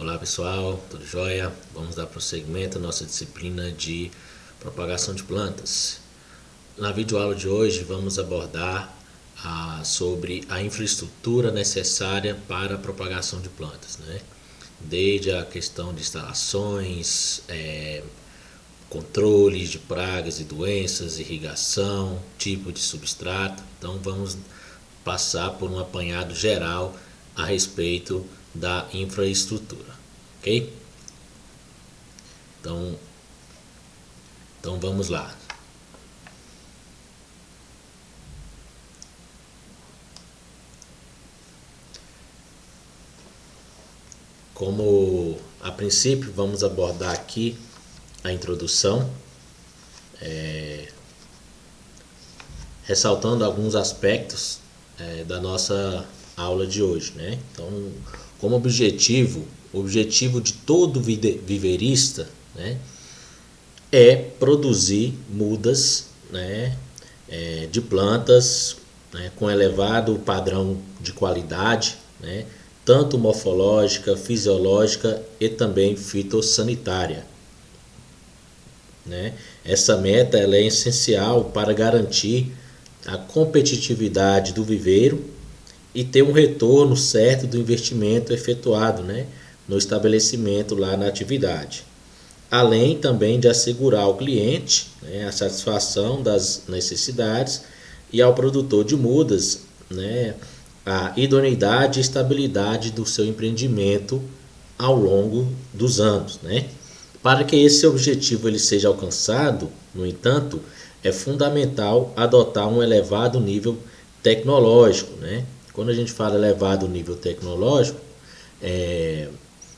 Olá pessoal, tudo jóia? Vamos dar prosseguimento à nossa disciplina de propagação de plantas. Na videoaula de hoje vamos abordar sobre a infraestrutura necessária para a propagação de plantas, né? Desde a questão de instalações, controles de pragas e doenças, irrigação, tipo de substrato. Então vamos passar por um apanhado geral a respeito da infraestrutura, ok? Então vamos lá. Como a princípio vamos abordar aqui a introdução, ressaltando alguns aspectos da nossa aula de hoje, né? Então, como objetivo de todo viverista, né, é produzir mudas, né, de plantas, né, com elevado padrão de qualidade, né, tanto morfológica, fisiológica e também fitossanitária, né? Essa meta ela é essencial para garantir a competitividade do viveiro e ter um retorno certo do investimento efetuado, né, no estabelecimento lá na atividade. Além também de assegurar ao cliente, né, a satisfação das necessidades e ao produtor de mudas, né, a idoneidade e estabilidade do seu empreendimento ao longo dos anos, né? Para que esse objetivo ele seja alcançado, no entanto, é fundamental adotar um elevado nível tecnológico, né? Quando a gente fala elevado nível tecnológico,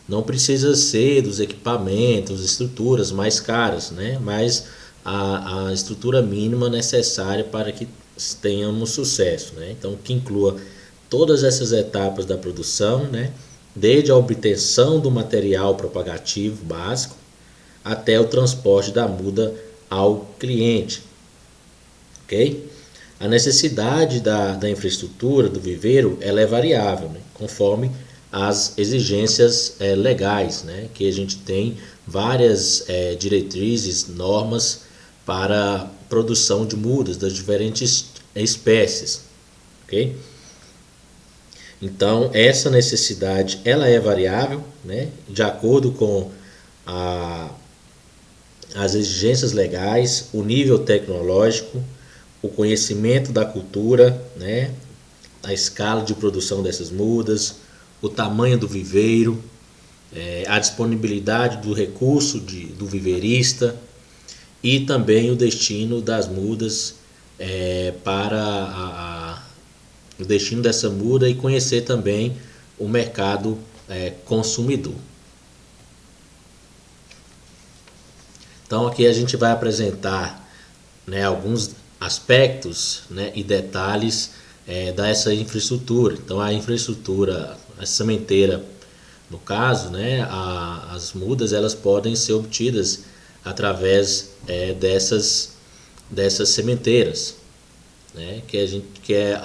não precisa ser dos equipamentos, estruturas mais caras, né? Mas a estrutura mínima necessária para que tenhamos sucesso, né? Então, que inclua todas essas etapas da produção, né? Desde a obtenção do material propagativo básico até o transporte da muda ao cliente, ok? A necessidade da infraestrutura do viveiro ela é variável, né? Conforme as exigências legais, né? Que a gente tem várias diretrizes, normas para produção de mudas das diferentes espécies, ok? Então essa necessidade ela é variável, né? De acordo com as exigências legais, o nível tecnológico, o conhecimento da cultura, né? A escala de produção dessas mudas, o tamanho do viveiro, a disponibilidade do recurso do viveirista e também o destino das mudas para o destino dessa muda e conhecer também o mercado consumidor. Então aqui a gente vai apresentar, né, alguns aspectos, né, e detalhes dessa infraestrutura. Então a infraestrutura, a sementeira, no caso, né, as mudas elas podem ser obtidas através dessas sementeiras, né, que é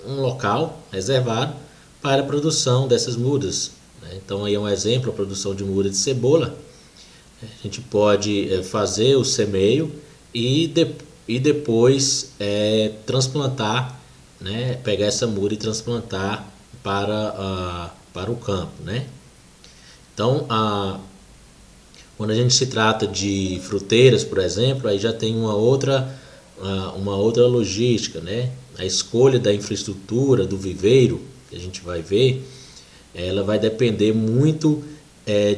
um local reservado para a produção dessas mudas, né? Então aí é um exemplo, a produção de muda de cebola. A gente pode fazer o semeio e depois transplantar, né? Pegar essa muda e transplantar para o campo, né? Então, quando a gente se trata de fruteiras, por exemplo, aí já tem uma outra logística, né? A escolha da infraestrutura do viveiro que a gente vai ver, ela vai depender muito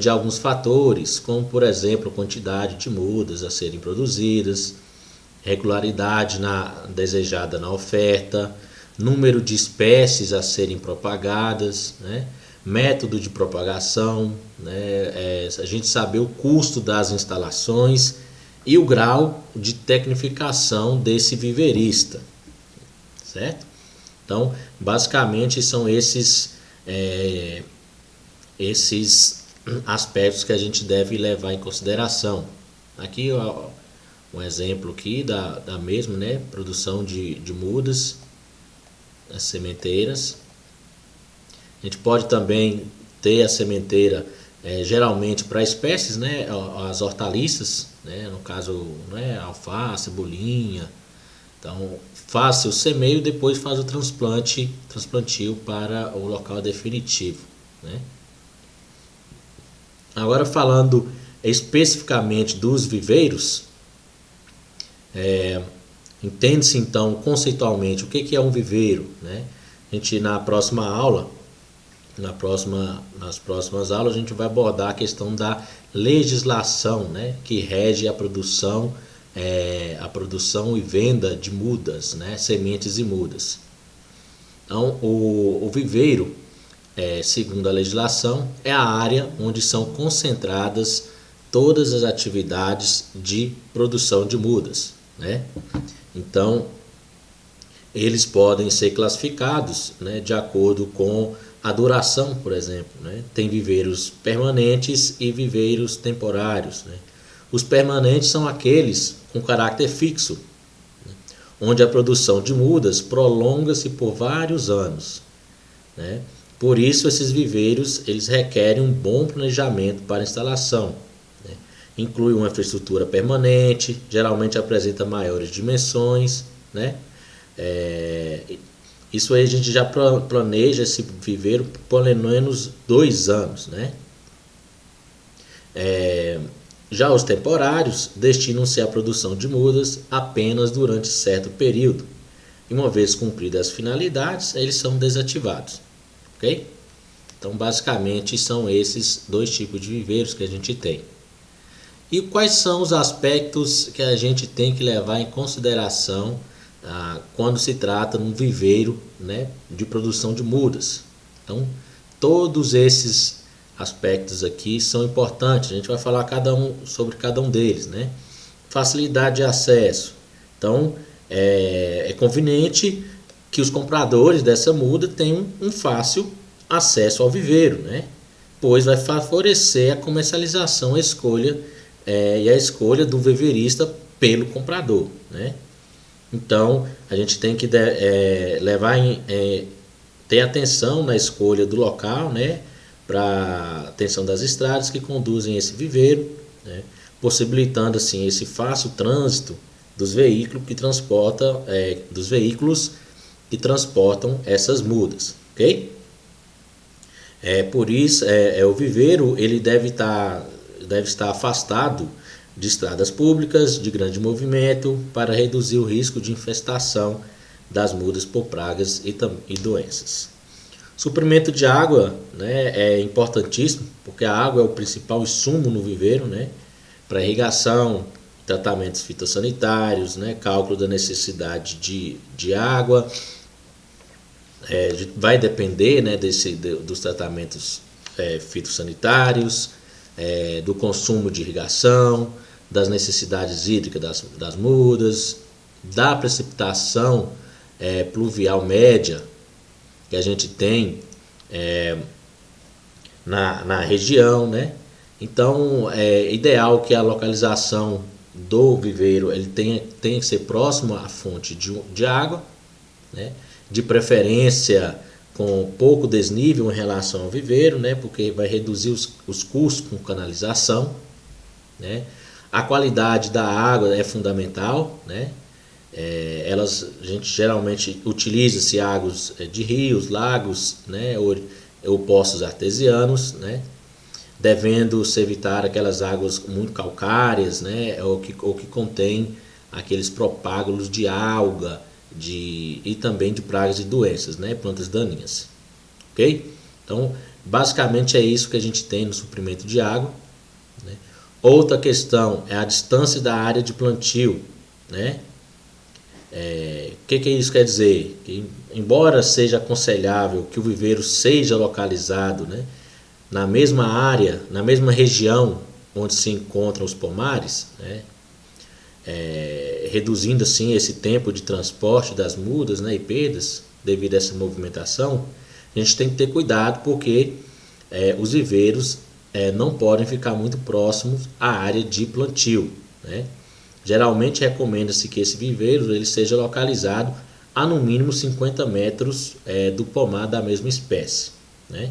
de alguns fatores, como por exemplo a quantidade de mudas a serem produzidas, regularidade desejada na oferta, número de espécies a serem propagadas, né? Método de propagação, né? A gente saber o custo das instalações e o grau de tecnificação desse viveirista, certo? Então, basicamente são esses aspectos que a gente deve levar em consideração. Aqui ó, um exemplo aqui da mesma, né, produção de mudas, as sementeiras. A gente pode também ter a sementeira geralmente para espécies, né, as hortaliças, né, no caso, né, alface, cebolinha. Então faz seu semeio, depois faz o transplantio para o local definitivo, né? Agora falando especificamente dos viveiros, entende-se então conceitualmente o que é um viveiro, né? A gente na próxima aula, nas próximas aulas a gente vai abordar a questão da legislação, né, que rege a produção e venda de mudas, né, sementes e mudas. Então o viveiro, segundo a legislação, é a área onde são concentradas todas as atividades de produção de mudas, né? Então eles podem ser classificados, né, de acordo com a duração, por exemplo, né? Tem viveiros permanentes e viveiros temporários, né? Os permanentes são aqueles com caráter fixo, né, onde a produção de mudas prolonga-se por vários anos, né? Por isso esses viveiros eles requerem um bom planejamento para a instalação, né? Inclui uma infraestrutura permanente, geralmente apresenta maiores dimensões, né? Isso aí a gente já planeja esse viveiro por pelo menos 2 anos, né? Já os temporários destinam-se à produção de mudas apenas durante certo período. E uma vez cumpridas as finalidades, eles são desativados, ok? Então basicamente são esses 2 tipos de viveiros que a gente tem. E quais são os aspectos que a gente tem que levar em consideração quando se trata de um viveiro, né, de produção de mudas? Então, todos esses aspectos aqui são importantes. A gente vai falar sobre cada um deles, né? Facilidade de acesso. Então, é conveniente que os compradores dessa muda tenham um fácil acesso ao viveiro, né? Pois vai favorecer a comercialização, a escolha e a escolha do viveirista pelo comprador, né? Então a gente tem que ter atenção na escolha do local, né, para atenção das estradas que conduzem esse viveiro, né, possibilitando assim esse fácil trânsito dos veículos que transportam essas mudas, ok? Por isso o viveiro ele deve estar afastado de estradas públicas de grande movimento para reduzir o risco de infestação das mudas por pragas e doenças. Suprimento de água, né, é importantíssimo, porque a água é o principal insumo no viveiro, né, para irrigação, tratamentos fitossanitários, né, cálculo da necessidade de água. Vai depender, né, dos tratamentos fitossanitários, do consumo de irrigação, das necessidades hídricas das mudas, da precipitação pluvial média que a gente tem na região, né? Então é ideal que a localização do viveiro ele tenha que ser próximo à fonte de água, né? De preferência com pouco desnível em relação ao viveiro, né? Porque vai reduzir os custos com canalização, né? A qualidade da água é fundamental, né? A gente geralmente utiliza-se águas de rios, lagos, né? ou poços artesianos, né? Devendo-se evitar aquelas águas muito calcárias, né? ou que contém aqueles propágulos de alga e também de pragas e doenças, né? Plantas daninhas, ok? Então basicamente é isso que a gente tem no suprimento de água, né? Outra questão é a distância da área de plantio, né? O que isso quer dizer? Que, embora seja aconselhável que o viveiro seja localizado, né, na mesma área, na mesma região onde se encontram os pomares, né, reduzindo assim esse tempo de transporte das mudas, né, e perdas devido a essa movimentação, a gente tem que ter cuidado porque os viveiros não podem ficar muito próximos à área de plantio, né? Geralmente recomenda-se que esse viveiro ele seja localizado a no mínimo 50 metros do pomar da mesma espécie, né?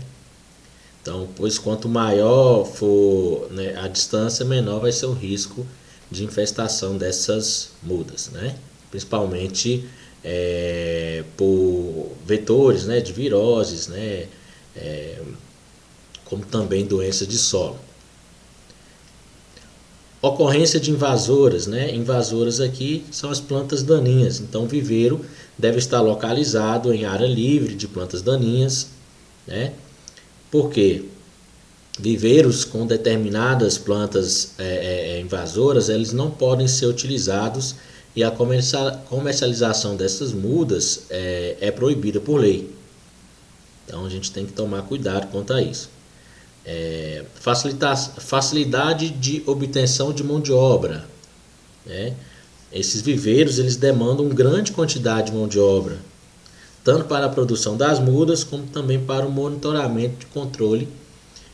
Então, pois quanto maior for, né, a distância, menor vai ser o risco de infestação dessas mudas, né? Principalmente por vetores, né, de viroses, né, como também doenças de solo. Ocorrência de invasoras, né? Invasoras aqui são as plantas daninhas. Então, o viveiro deve estar localizado em área livre de plantas daninhas, né? Por quê? Viveiros com determinadas plantas invasoras, eles não podem ser utilizados e a comercialização dessas mudas é proibida por lei. Então, a gente tem que tomar cuidado quanto a isso. Facilidade de obtenção de mão de obra, né? Esses viveiros eles demandam grande quantidade de mão de obra, tanto para a produção das mudas como também para o monitoramento e controle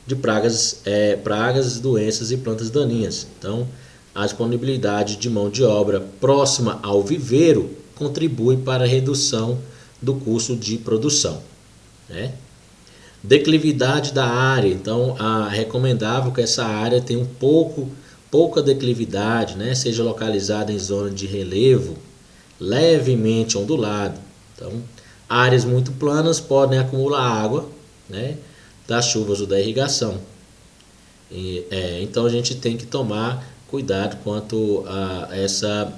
de pragas, doenças e plantas daninhas. Então, a disponibilidade de mão de obra próxima ao viveiro contribui para a redução do custo de produção, né? Declividade da área, então é recomendável que essa área tenha pouca declividade, né? Seja localizada em zona de relevo levemente ondulado. Então, áreas muito planas podem acumular água, né, das chuvas ou da irrigação. Então a gente tem que tomar cuidado quanto a essa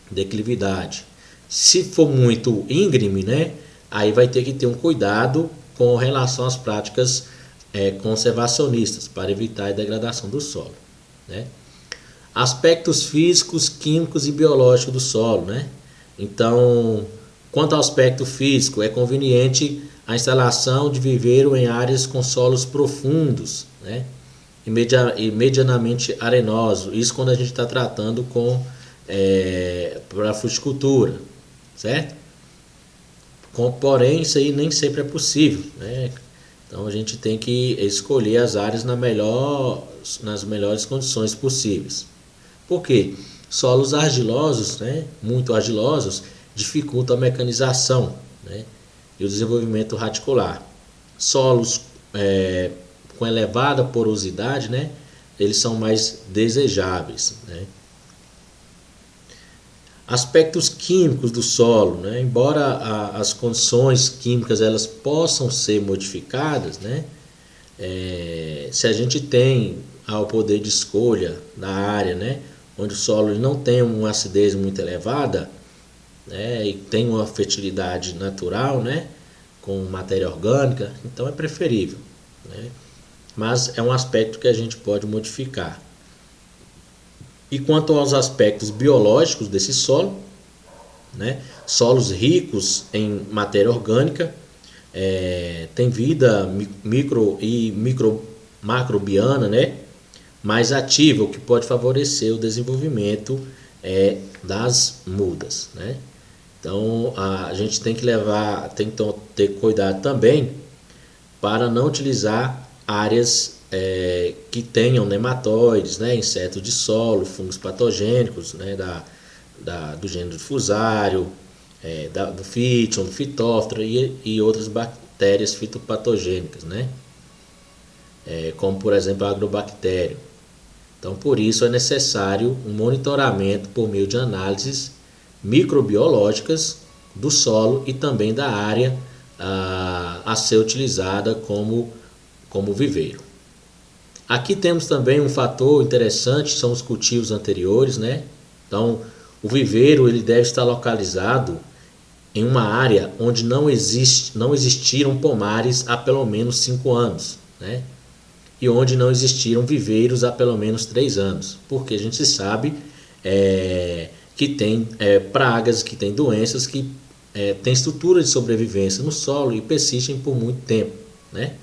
declividade. Se for muito íngreme, né, aí vai ter que ter um cuidado com relação às práticas conservacionistas para evitar a degradação do solo, né? Aspectos físicos, químicos e biológicos do solo, né? Então, quanto ao aspecto físico, é conveniente a instalação de viveiro em áreas com solos profundos, né, e medianamente arenosos. Isso quando a gente está tratando para fruticultura, certo? Porém, isso aí nem sempre é possível, né? Então a gente tem que escolher as áreas nas melhores condições possíveis. Por quê? Solos argilosos, né, muito argilosos, dificultam a mecanização, né, e o desenvolvimento radicular. Solos com elevada porosidade, né, eles são mais desejáveis, né? Aspectos químicos do solo, né? Embora as condições químicas elas possam ser modificadas, né? Se a gente tem o poder de escolha da área, né, onde o solo não tem uma acidez muito elevada, né, e tem uma fertilidade natural, né, com matéria orgânica, então é preferível, né? Mas é um aspecto que a gente pode modificar. E quanto aos aspectos biológicos desse solo, né, solos ricos em matéria orgânica, tem vida micro e macrobiana, né, mais ativa, o que pode favorecer o desenvolvimento das mudas, né? Então a gente tem que ter cuidado também para não utilizar áreas que tenham nematóides, né, insetos de solo, fungos patogênicos, né, do gênero Fusário, do Fitium, do Phytophthora e outras bactérias fitopatogênicas, né, como por exemplo a agrobactério. Então por isso é necessário um monitoramento por meio de análises microbiológicas do solo e também da área a ser utilizada como viveiro. Aqui temos também um fator interessante, são os cultivos anteriores, né? Então, o viveiro ele deve estar localizado em uma área onde não existiram pomares há pelo menos 5 anos, né? E onde não existiram viveiros há pelo menos 3 anos, porque a gente sabe que tem pragas, que tem doenças que têm estrutura de sobrevivência no solo e persistem por muito tempo, né?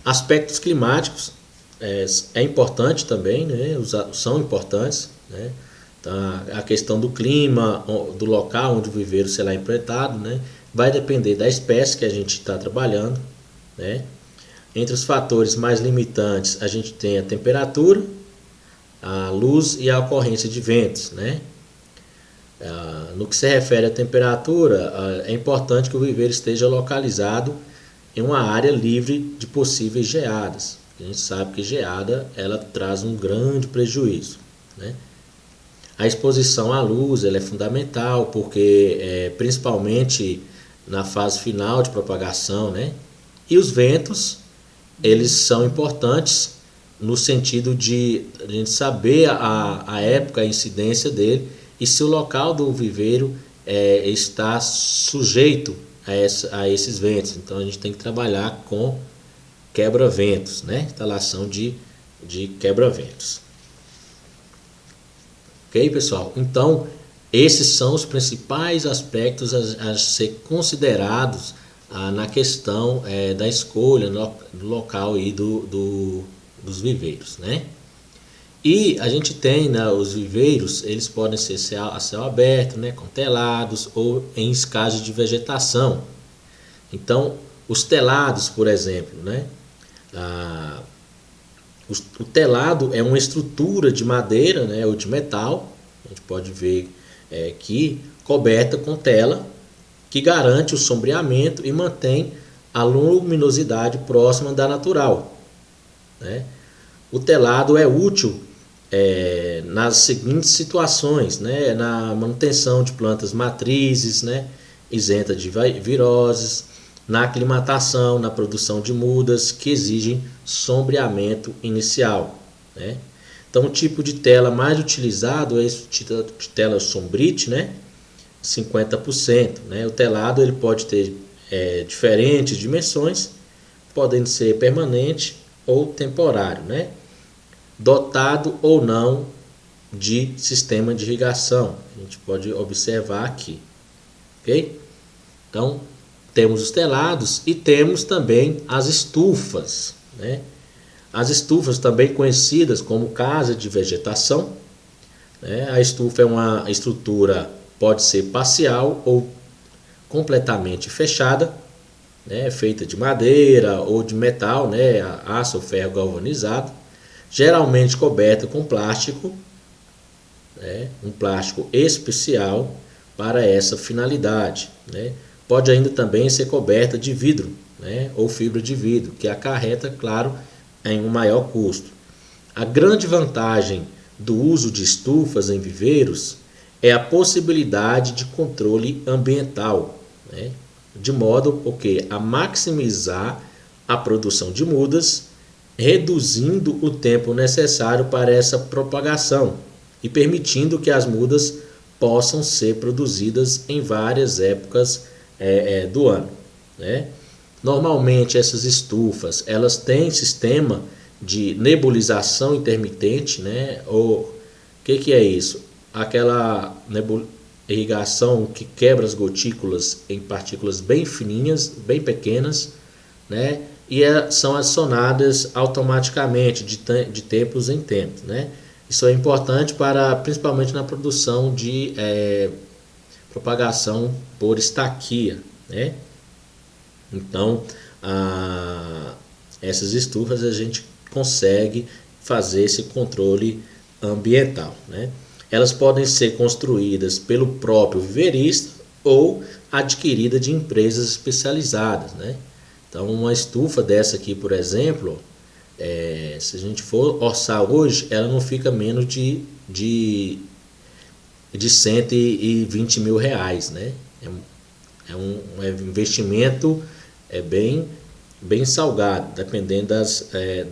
Aspectos climáticos é importante também, né? São importantes, né? Então, a questão do clima, do local onde o viveiro será implantado, né, vai depender da espécie que a gente está trabalhando, né? Entre os fatores mais limitantes, a gente tem a temperatura, a luz e a ocorrência de ventos, né? No que se refere à temperatura, é importante que o viveiro esteja localizado em uma área livre de possíveis geadas. A gente sabe que geada ela traz um grande prejuízo, né? A exposição à luz ela é fundamental porque principalmente na fase final de propagação, né? E os ventos eles são importantes no sentido de a gente saber a época, a incidência dele e se o local do viveiro está sujeito a esses ventos. Então a gente tem que trabalhar com quebra-ventos, né? Instalação de quebra-ventos. Ok, pessoal? Então, esses são os principais aspectos a ser considerados na questão da escolha do local aí dos viveiros, né? E a gente tem, né, os viveiros, eles podem ser a céu aberto, né, com telados ou em escagem de vegetação. Então, os telados, por exemplo, né? O telado é uma estrutura de madeira, né, ou de metal, a gente pode ver aqui, coberta com tela, que garante o sombreamento e mantém a luminosidade próxima da natural, né? O telado é útil nas seguintes situações, né? Na manutenção de plantas matrizes, né? Isenta de viroses, na aclimatação, na produção de mudas que exigem sombreamento inicial, né? Então, o tipo de tela mais utilizado é esse tipo de tela sombrite, né? 50%, né? O telado ele pode ter diferentes dimensões, podendo ser permanente ou temporário, né? Dotado ou não de sistema de irrigação, a gente pode observar aqui, ok? Então, temos os telados e temos também as estufas, né? As estufas também conhecidas como casa de vegetação, né? A estufa é uma estrutura, pode ser parcial ou completamente fechada, né? Feita de madeira ou de metal, né? Aço ou ferro galvanizado, geralmente coberta com plástico, né? Um plástico especial para essa finalidade, né? Pode ainda também ser coberta de vidro, né? Ou fibra de vidro, que acarreta, claro, em um maior custo. A grande vantagem do uso de estufas em viveiros é a possibilidade de controle ambiental, né? De modo a maximizar a produção de mudas, reduzindo o tempo necessário para essa propagação e permitindo que as mudas possam ser produzidas em várias épocas do ano, né? Normalmente essas estufas elas têm sistema de nebulização intermitente, né? Ou o que é isso? Aquela irrigação que quebra as gotículas em partículas bem fininhas, bem pequenas, né? E são adicionadas automaticamente de tempos em tempos, né? Isso é importante principalmente na produção de propagação por estaquia, né? Então, essas estufas a gente consegue fazer esse controle ambiental, né? Elas podem ser construídas pelo próprio viveirista ou adquirida de empresas especializadas, né? Então, uma estufa dessa aqui, por exemplo, se a gente for orçar hoje, ela não fica menos de 120 mil reais, né? É um investimento bem salgado, dependendo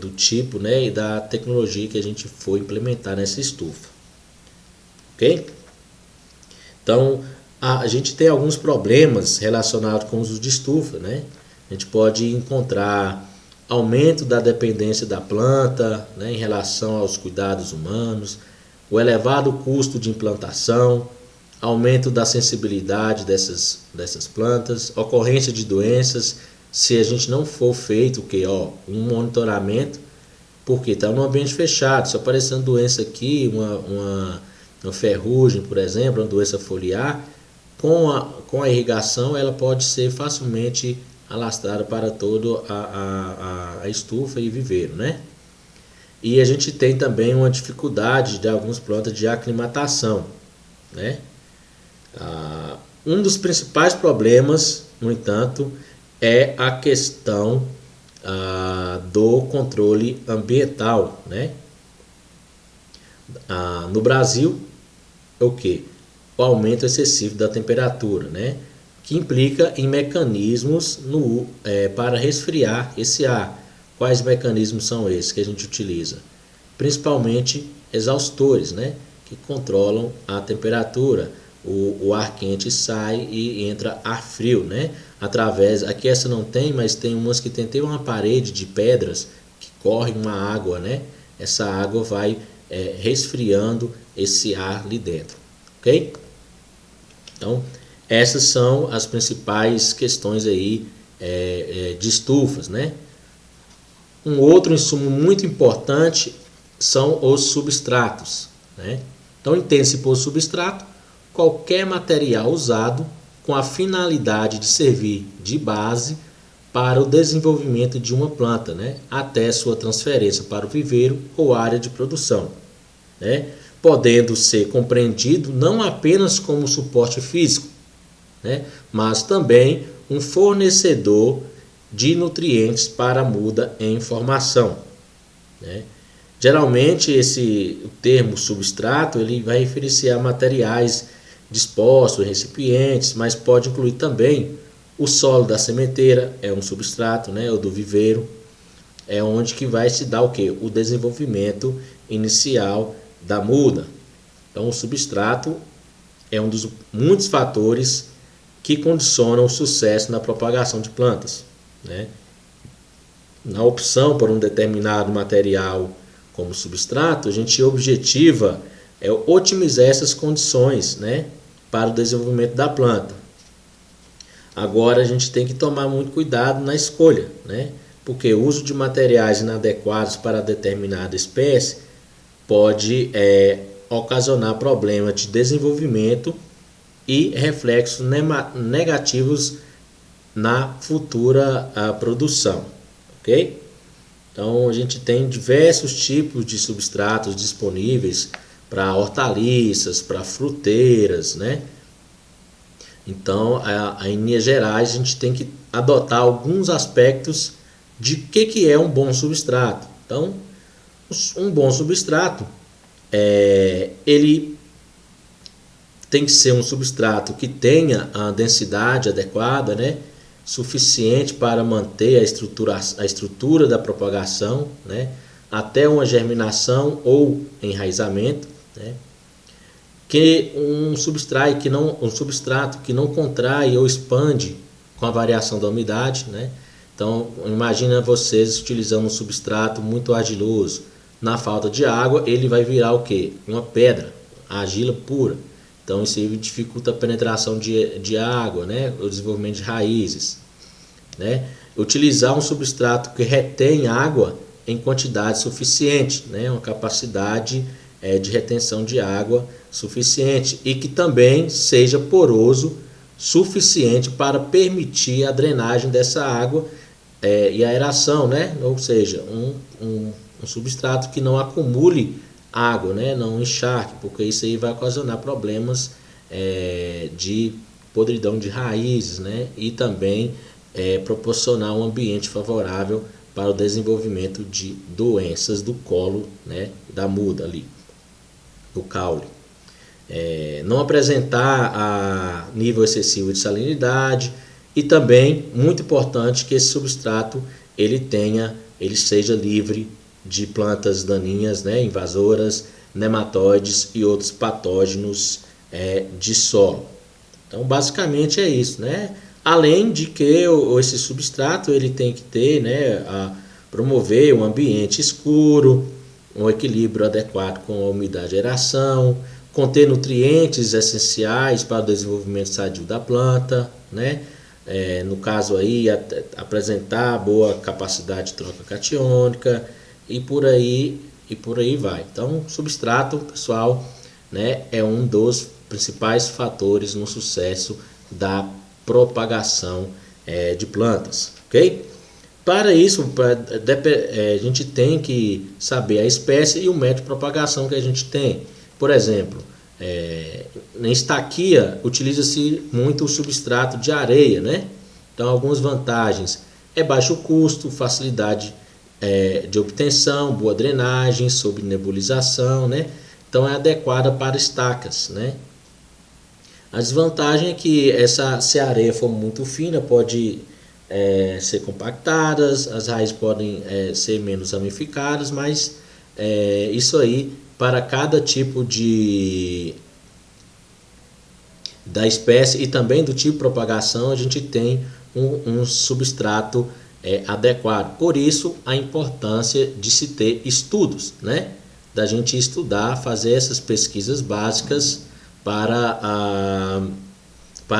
do tipo, né, e da tecnologia que a gente for implementar nessa estufa, ok? Então, a gente tem alguns problemas relacionados com o uso de estufa, né? A gente pode encontrar aumento da dependência da planta, né, em relação aos cuidados humanos, o elevado custo de implantação, aumento da sensibilidade dessas plantas, ocorrência de doenças, se a gente não for feito um monitoramento, porque está num ambiente fechado, se aparecendo doença aqui, uma ferrugem, por exemplo, uma doença foliar, com a irrigação ela pode ser facilmente alastrada para toda a estufa e viveiro, né? E a gente tem também uma dificuldade de algumas plantas de aclimatação, né? Um dos principais problemas, no entanto, é a questão do controle ambiental, né? No Brasil, o que? O aumento excessivo da temperatura, né? Que implica em mecanismos para resfriar esse ar. Quais mecanismos são esses que a gente utiliza? Principalmente exaustores, né? Que controlam a temperatura. O ar quente sai e entra ar frio, né? Aqui essa não tem, mas tem umas que tem uma parede de pedras que corre uma água, né? Essa água vai resfriando esse ar ali dentro, ok? Então, essas são as principais questões aí de estufas, né? Um outro insumo muito importante são os substratos, né? Então, entende-se por substrato qualquer material usado com a finalidade de servir de base para o desenvolvimento de uma planta, né? Até sua transferência para o viveiro ou área de produção, né? Podendo ser compreendido não apenas como suporte físico, né? Mas também um fornecedor de nutrientes para a muda em formação, né? Geralmente o termo substrato ele vai referir-se a materiais dispostos em recipientes, mas pode incluir também o solo da sementeira, é um substrato, né? Ou do viveiro, é onde que vai se dar o que? O desenvolvimento inicial da muda. Então o substrato é um dos muitos fatores que condicionam o sucesso na propagação de plantas, né? Na opção por um determinado material como substrato, a gente objetiva otimizar essas condições, né, para o desenvolvimento da planta. Agora a gente tem que tomar muito cuidado na escolha, né, porque o uso de materiais inadequados para determinada espécie pode ocasionar problemas de desenvolvimento e reflexos negativos na futura produção, ok? Então a gente tem diversos tipos de substratos disponíveis para hortaliças, para fruteiras, né? Então, em linhas gerais, a gente tem que adotar alguns aspectos de que é um bom substrato. Então, um bom substrato, ele tem que ser um substrato que tenha a densidade adequada, né? Suficiente para manter a estrutura da propagação, né? Até uma germinação ou enraizamento, né? Que um substrato que não contrai ou expande com a variação da umidade, né? Então, imagina vocês utilizando um substrato muito argiloso. Na falta de água, ele vai virar o quê? Uma pedra, argila pura. Então, isso dificulta a penetração de água, né? O desenvolvimento de raízes, né? Utilizar um substrato que retém água em quantidade suficiente, né? Uma capacidade de retenção de água suficiente e que também seja poroso suficiente para permitir a drenagem dessa água e a aeração, né? Ou seja, um substrato que não acumule água, né? Não encharque, porque isso aí vai ocasionar problemas de podridão de raízes, né? E também proporcionar um ambiente favorável para o desenvolvimento de doenças do colo, né? Da muda ali, do caule. Não apresentar a nível excessivo de salinidade e também, muito importante, que esse substrato ele seja livre de plantas daninhas, né, invasoras, nematóides e outros patógenos de solo. Então, basicamente é isso, né? Além de que esse substrato ele tem que ter, né, promover um ambiente escuro, um equilíbrio adequado com a umidade e aeração, conter nutrientes essenciais para o desenvolvimento sadio da planta, né? No caso aí, apresentar boa capacidade de troca catiônica e por aí vai. Então, substrato, pessoal, né, é um dos principais fatores no sucesso da propagação de plantas, ok? Para isso, a gente tem que saber a espécie e o método de propagação que a gente tem. Por exemplo, na estaquia utiliza-se muito o substrato de areia, né? Então, algumas vantagens é baixo custo, facilidade de obtenção, boa drenagem, sob nebulização, né? Então, é adequada para estacas, né? A desvantagem é que se a areia for muito fina, pode ser compactadas, as raízes podem ser menos ramificadas, mas isso aí, para cada tipo da espécie e também do tipo de propagação, a gente tem um substrato adequado. Por isso, a importância de se ter estudos, né? Da gente estudar, fazer essas pesquisas básicas para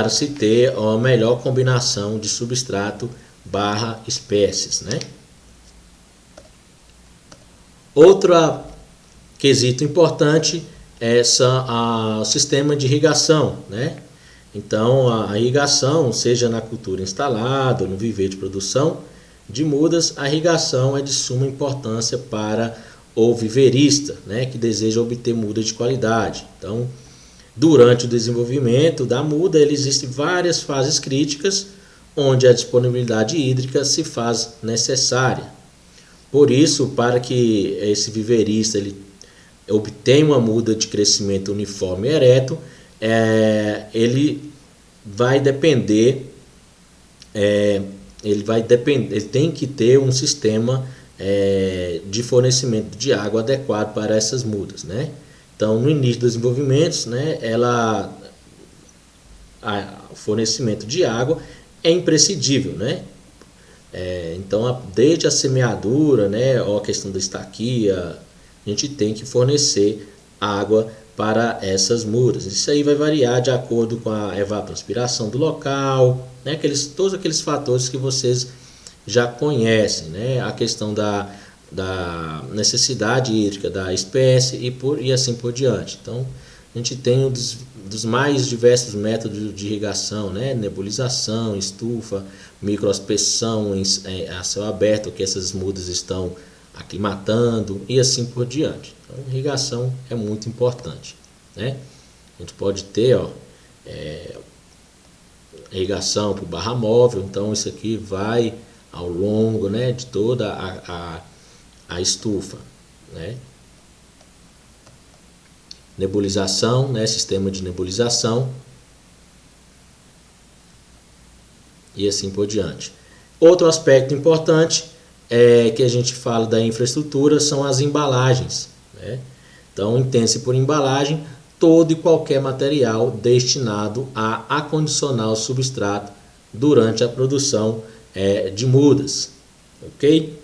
se ter a melhor combinação de substrato / espécies, né? Outro quesito importante é o sistema de irrigação, né? Então, a irrigação, seja na cultura instalada ou no viveiro de produção de mudas, a irrigação é de suma importância para o viveirista, né, que deseja obter muda de qualidade. Então, durante o desenvolvimento da muda, existem várias fases críticas onde a disponibilidade hídrica se faz necessária. Por isso, para que esse viveirista obtenha uma muda de crescimento uniforme e ereto, ele tem que ter um sistema de fornecimento de água adequado para essas mudas, né? Então, no início dos desenvolvimentos, né, o fornecimento de água é imprescindível, né? Então, desde a semeadura, né, ou a questão da estaquia, a gente tem que fornecer água para essas mudas. Isso aí vai variar de acordo com a evapotranspiração do local, né, todos aqueles fatores que vocês já conhecem, né? A questão da necessidade hídrica da espécie e assim por diante. Então, a gente tem um dos mais diversos métodos de irrigação, né? Nebulização, estufa, microaspersão a céu aberto, que essas mudas estão aclimatando e assim por diante. Então, irrigação é muito importante, né? A gente pode ter irrigação por barra móvel, então isso aqui vai ao longo, né, de toda a estufa, né? Nebulização, né, sistema de nebulização e assim por diante. Outro aspecto importante que a gente fala da infraestrutura são as embalagens, né? Então, entende-se por embalagem todo e qualquer material destinado a acondicionar o substrato durante a produção de mudas, ok?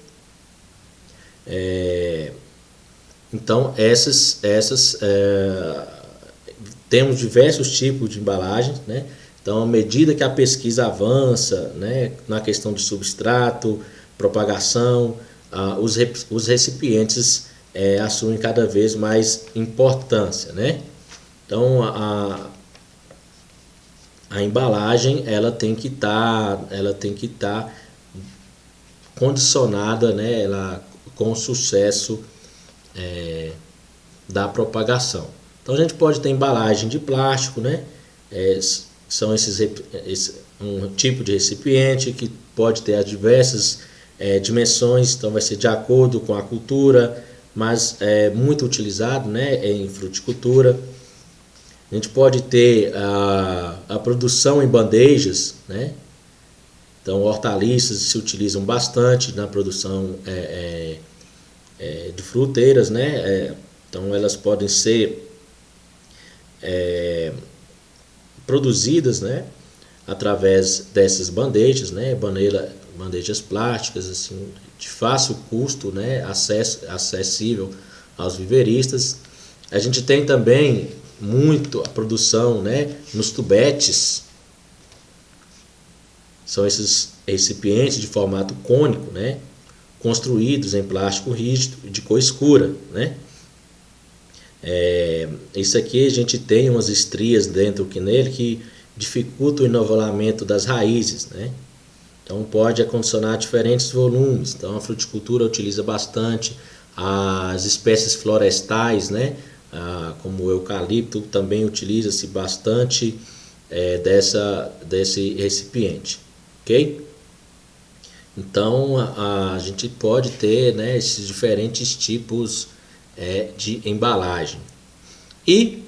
Então, temos diversos tipos de embalagens, né? Então, à medida que a pesquisa avança, né, na questão de substrato, propagação, os recipientes assumem cada vez mais importância, né? Então, a embalagem ela tem que estar condicionada, né, com o sucesso da propagação. Então, a gente pode ter embalagem de plástico, né? São um tipo de recipiente que pode ter as diversas dimensões, então vai ser de acordo com a cultura, mas é muito utilizado, né, em fruticultura. A gente pode ter a produção em bandejas, né? Então, hortaliças se utilizam bastante na produção de fruteiras, né? Então, elas podem ser produzidas, né, através dessas bandejas, né? Bandejas plásticas, assim, de fácil custo, né? Acessível aos viveristas. A gente tem também muito a produção, né, nos tubetes. São esses recipientes de formato cônico, né, construídos em plástico rígido de cor escura, né? Isso aqui a gente tem umas estrias dentro nele que dificultam o enovelamento das raízes, né? Então pode acondicionar diferentes volumes. Então a fruticultura utiliza bastante as espécies florestais, né? Como o eucalipto também utiliza-se bastante desse recipiente. ok? Então a gente pode ter, né, esses diferentes tipos de embalagem. E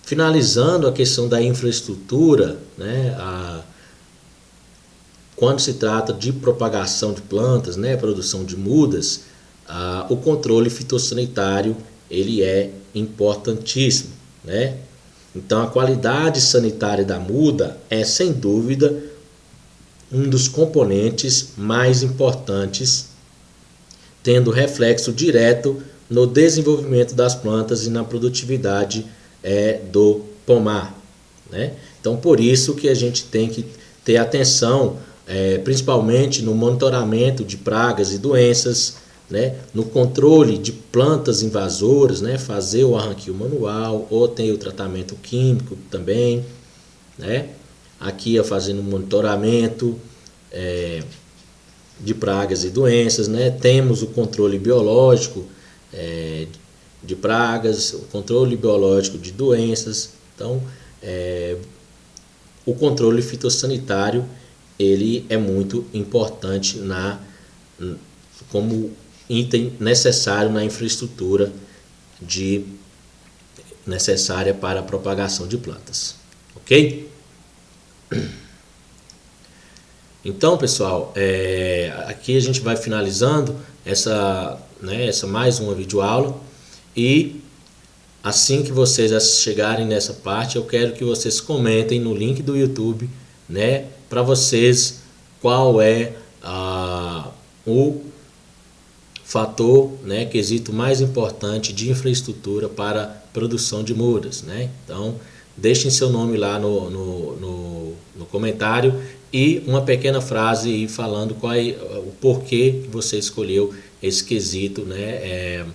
finalizando a questão da infraestrutura, né, quando se trata de propagação de plantas, né, produção de mudas, o controle fitossanitário ele é importantíssimo, né? Então a qualidade sanitária da muda é sem dúvida um dos componentes mais importantes, tendo reflexo direto no desenvolvimento das plantas e na produtividade do pomar, né? Então por isso que a gente tem que ter atenção, principalmente no monitoramento de pragas e doenças, né? No controle de plantas invasoras, né? Fazer o arranquio manual ou tem o tratamento químico também, né? Aqui fazendo monitoramento de pragas e doenças, né? Temos o controle biológico de pragas, o controle biológico de doenças. Então, o controle fitossanitário ele é muito importante como item necessário na infraestrutura necessária para a propagação de plantas, ok? Então, pessoal, aqui a gente vai finalizando essa mais uma videoaula, e assim que vocês chegarem nessa parte, eu quero que vocês comentem no link do YouTube, né, para vocês qual é o fator, né, quesito mais importante de infraestrutura para produção de mudas, né? Então, deixem seu nome lá no comentário e uma pequena frase aí falando qual é o porquê que você escolheu esse quesito, né,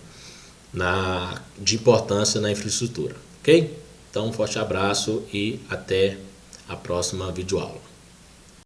de importância na infraestrutura, ok? Então, um forte abraço e até a próxima videoaula.